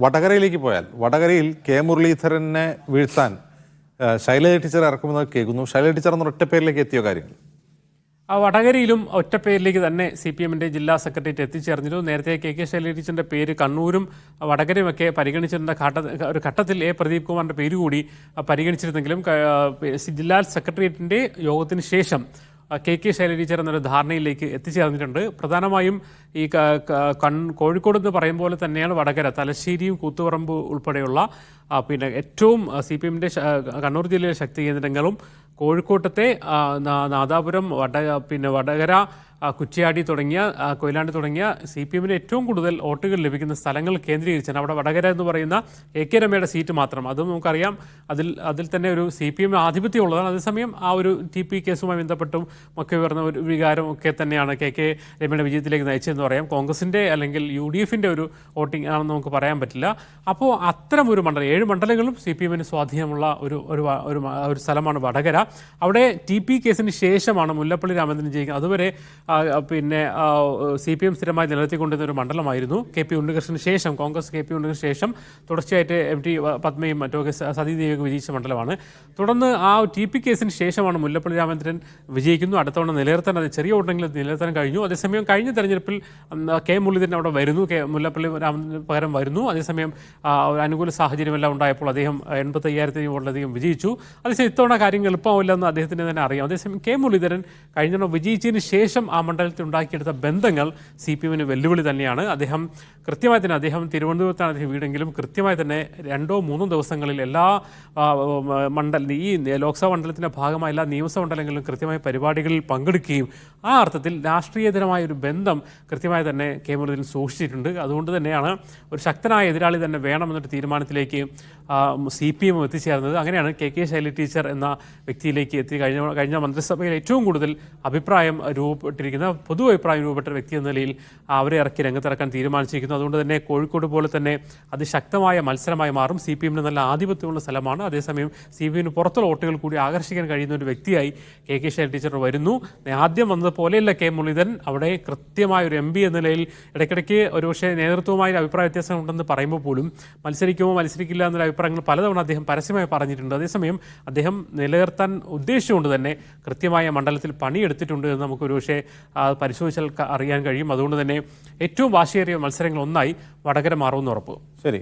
വടകരയിലേക്ക് പോയാൽ വടകരയിൽ കെ മുരളീധരനെ വീഴ്ത്താൻ ശൈലജ ടീച്ചർ ഇറക്കുമെന്ന് കേൾക്കുന്നു. ശൈലജ ടീച്ചർ എന്ന ഒറ്റ പേരിലേക്ക് എത്തിയോ കാര്യങ്ങൾ? ആ വടകരയിലും ഒറ്റപ്പേരിലേക്ക് തന്നെ CPM-ന്റെ ജില്ലാ സെക്രട്ടേറിയറ്റ് എത്തിച്ചേർന്നിരുന്നു. നേരത്തെ കെ ശൈലജ ടീച്ചറിന്റെ പേര് കണ്ണൂരും വടകരയുമൊക്കെ പരിഗണിച്ചിരുന്ന ഒരു ഘട്ടത്തിൽ പ്രദീപ് കുമാറിന്റെ പേര് കൂടി പരിഗണിച്ചിരുന്നെങ്കിലും ജില്ലാ സെക്രട്ടേറിയറ്റിന്റെ യോഗത്തിന് ശേഷം കെ ശൈലജ ടീച്ചർ എന്നൊരു ധാരണയിലേക്ക് എത്തിച്ചേർന്നിട്ടുണ്ട്. പ്രധാനമായും ഈ കോഴിക്കോട് എന്ന് പറയും പോലെ തന്നെയാണ് വടകര, തലശ്ശേരിയും കൂത്തുപറമ്പ് ഉൾപ്പെടെയുള്ള പിന്നെ ഏറ്റവും CPM-ന്റെ കണ്ണൂർ ജില്ലയിലെ ശക്തി കേന്ദ്രങ്ങളും കോഴിക്കോട്ടത്തെ നാദാപുരം, വടകര, കുറ്റ്യാടി തുടങ്ങിയ കൊയിലാണ്ടി തുടങ്ങിയ CPM-ന് ഏറ്റവും കൂടുതൽ വോട്ടുകൾ ലഭിക്കുന്ന സ്ഥലങ്ങൾ കേന്ദ്രീകരിച്ചാണ്. അവിടെ വടകര എന്ന് പറയുന്ന AK രമയുടെ സീറ്റ് മാത്രം, അതും നമുക്കറിയാം അതിൽ തന്നെ ഒരു CPM ആധിപത്യം ഉള്ളതാണ്. അതേസമയം ആ ഒരു TP കേസുമായി ബന്ധപ്പെട്ടും ഒക്കെ വരുന്ന ഒരു വികാരം ഒക്കെ തന്നെയാണ് KK രമയുടെ വിജയത്തിലേക്ക് നയിച്ചതെന്ന് പറയാം. കോൺഗ്രസിൻ്റെ അല്ലെങ്കിൽ UDF-ന്റെ ഒരു വോട്ടിംഗ് ആണെന്ന് നമുക്ക് പറയാൻ പറ്റില്ല. അപ്പോൾ അത്തരം ഒരു മണ്ഡലം, 7 മണ്ഡലങ്ങളും CPM-ന് സ്വാധീനമുള്ള ഒരു സ്ഥലമാണ് വടകര. അവിടെ TP കേസിന് ശേഷമാണ് മുല്ലപ്പള്ളി രാമചന്ദ്രൻ ജയിക്കുന്നത്. അതുവരെ CPM സ്ഥിരമായി നിലനിർത്തിക്കൊണ്ടിരുന്ന ഒരു മണ്ഡലമായിരുന്നു. KP ഉണ്ണികൃഷ്ണന് ശേഷം, കോൺഗ്രസ് KP ഉണ്ണികൃഷ്ണന് ശേഷം തുടർച്ചയായിട്ട് MT പത്മയും മറ്റൊക്കെ സതീദേവിയൊക്കെ വിജയിച്ച മണ്ഡലമാണ്. തുടർന്ന് ആ TP കേസിന് ശേഷമാണ് മുല്ലപ്പള്ളി രാമചന്ദ്രൻ വിജയിക്കുന്നു. അടുത്തവണ നിലനിർത്താൻ, അത് ചെറിയ വോട്ടെങ്കിലും നിലനിർത്താൻ കഴിഞ്ഞു. അതേസമയം കഴിഞ്ഞ തെരഞ്ഞെടുപ്പിൽ K മുരളീധരൻ അവിടെ വരുന്നു, മുല്ലപ്പള്ളി രാമചന്ദ്രൻ പകരം വരുന്നു. അതേസമയം ഒരു അനുകൂല സാഹചര്യമെല്ലാം ഉണ്ടായപ്പോൾ അദ്ദേഹം 85,000 വോട്ടിലധികം വിജയിച്ചു. അതേസമയം ഇത്തവണ കാര്യങ്ങൾ എളുപ്പമാവില്ലെന്ന് അദ്ദേഹത്തിന് തന്നെ അറിയാം. അതേസമയം K മുരളീധരൻ കഴിഞ്ഞ തവണ വിജയിച്ചതിന് ശേഷം ആ മണ്ഡലത്തിൽ ഉണ്ടാക്കിയെടുത്ത ബന്ധങ്ങൾ CPM-ന് വെല്ലുവിളി തന്നെയാണ്. കൃത്യമായി തന്നെ അദ്ദേഹം തിരുവനന്തപുരത്താണ് അദ്ദേഹം വീടെങ്കിലും കൃത്യമായി തന്നെ 2-3 ദിവസങ്ങളിൽ എല്ലാ ഈ ലോക്സഭാ മണ്ഡലത്തിൻ്റെ ഭാഗമായ എല്ലാ നിയമസഭാ മണ്ഡലങ്ങളിലും കൃത്യമായ പരിപാടികളിൽ പങ്കെടുക്കുകയും ആ അർത്ഥത്തിൽ രാഷ്ട്രീയതരമായ ഒരു ബന്ധം കൃത്യമായി തന്നെ K മുരളീധരൻ സൂക്ഷിച്ചിട്ടുണ്ട്. അതുകൊണ്ട് തന്നെയാണ് ഒരു ശക്തനായ എതിരാളി തന്നെ വേണമെന്നൊരു തീരുമാനത്തിലേക്ക് CPM എത്തിച്ചേർന്നത്. അങ്ങനെയാണ് KK ശൈലജ ടീച്ചർ എന്ന വ്യക്തിയിലേക്ക് എത്തി. കഴിഞ്ഞ മന്ത്രിസഭയിൽ ഏറ്റവും കൂടുതൽ അഭിപ്രായം രൂപപ്പെട്ടിരിക്കുന്ന, പൊതു അഭിപ്രായം രൂപപ്പെട്ട വ്യക്തി എന്ന നിലയിൽ അവരെ രംഗത്തിറക്കാൻ തീരുമാനിച്ചിരിക്കുന്നു. അതുകൊണ്ട് തന്നെ കോഴിക്കോട് പോലെ തന്നെ അതിശക്തമായ മത്സരമായി മാറും. CPM-ന് നല്ല ആധിപത്യമുള്ള സ്ഥലമാണ്. അതേസമയം CPM-ന് പുറത്തുള്ള വോട്ടുകൾ കൂടി ആകർഷിക്കാൻ കഴിയുന്ന ഒരു വ്യക്തിയായി KK ശൈലജ ടീച്ചർ വരുന്നു. ആദ്യം വന്നതുപോലെയല്ല K മുരളീധരൻ. അവിടെ കൃത്യമായ ഒരു MP എന്ന നിലയിൽ ഇടയ്ക്കിടയ്ക്ക് ഒരുപക്ഷെ നേതൃത്വവുമായി അഭിപ്രായ വ്യത്യാസം ഉണ്ടെന്ന് പറയുമ്പോൾ പോലും മത്സരിക്കുമോ മത്സരിക്കില്ല എന്നൊരു അഭിപ്രായങ്ങൾ പലതവണ അദ്ദേഹം പരസ്യമായി പറഞ്ഞിട്ടുണ്ട്. അതേസമയം അദ്ദേഹം നിലനിർത്താൻ ഉദ്ദേശിച്ചുകൊണ്ട് തന്നെ കൃത്യമായ മണ്ഡലത്തിൽ പണിയെടുത്തിട്ടുണ്ട് എന്ന് നമുക്ക് ഒരുപക്ഷെ പരിശോധിച്ചാൽ അറിയാൻ കഴിയും. അതുകൊണ്ട് തന്നെ ഏറ്റവും വാശിയേറിയ മത്സരങ്ങൾ ഒന്നായി വടകര മാറുമെന്ന് ഉറപ്പ്. ശരി.